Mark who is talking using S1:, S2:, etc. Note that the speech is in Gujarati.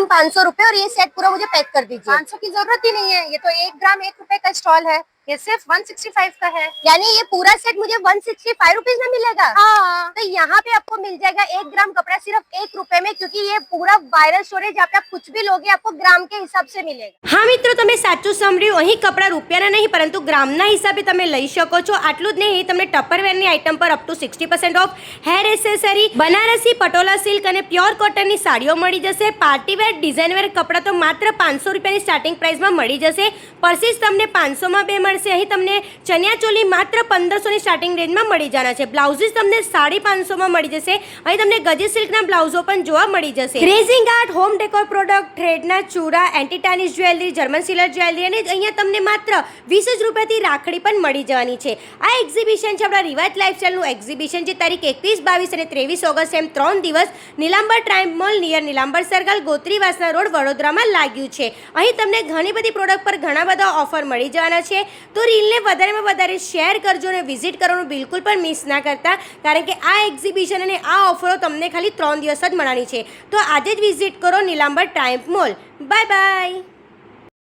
S1: ग्राम 500 रुपए और ये सेट पूरा मुझे पैक कर दीजिए।
S2: 500 की जरूरत ही नहीं है, ये तो 1 ग्राम 1 रुपए का स्टॉल है, ये सिर्फ 165 का है।
S1: यानी ये पूरा सेट मुझे 165 रुपीज में मिलेगा।
S2: हाँ,
S1: तो यहाँ पे आपको मिल जाएगा 1 ग्राम कपड़ा सिर्फ 1 रुपए में, क्योंकि ये पूरा वायरल स्टोर है जहाँ पे आप कुछ भी लोगे आपको ग्राम के हिसाब से मिलेगा।
S3: હા મિત્રો, તમે સાચું સાંભળ્યું. અહીં કપડા રૂપિયાના નહીં પરંતુ ગ્રામના હિસાબે તમે લઈ શકો છો. આટલું જ નહીં, તમને ટપરવેરની આઇટમ પર up to 60% of, hair accessory, Banarasi patola silk અને પ્યોર કોટનની સાડીઓ મળી જશે. પાર્ટીવેર ડિઝાઇનવેર કપડાં તો માત્ર 500 રૂપિયાની સ્ટાર્ટિંગ પ્રાઇસમાં મળી જશે. પર્સીસ તમને 500માં 2 મળશે. અહીં તમને ચણિયા ચોલી માત્ર 1500ની સ્ટાર્ટિંગ રેન્જમાં મળી જવાના છે. બ્લાઉઝીસ તમને 550માં મળી જશે. અહીં તમને ગજી સિલ્કના બ્લાઉઝો પણ જોવા મળી જશે. Grazing art, home decor product, થ્રેડના ચૂડા, એન્ટીટાનિસ જ્વેલરી, જર્મન સિલર જ્વેલરી અને અહીંયા તમને માત્ર 20 જ રૂપિયાથી રાખડી પણ મળી જવાની છે. આ એક્ઝિબિશન છે આપણા રિવાજ લાઇફસ્ટાઇલનું એક્ઝિબિશન છે. તારીખ 21, 22 અને 23 ઓગસ્ટ એમ 3 દિવસ Nilambar triumph mall near Nilambar circle, ગોત્રીવાસના રોડ, વડોદરામાં લાગ્યું છે. અહીં તમને ઘણી બધી પ્રોડક્ટ પર ઘણા બધા ઓફર મળી જવાના છે. તો રીલને વધારેમાં વધારે શેર કરજો અને વિઝિટ કરવાનું બિલકુલ પણ મિસ ના કરતા, કારણ કે આ એક્ઝિબિશન અને આ ઓફરો તમને ખાલી 3 દિવસ જ મળવાની છે. તો આજે જ વિઝિટ કરો Nilambar triumph mall. Bye bye.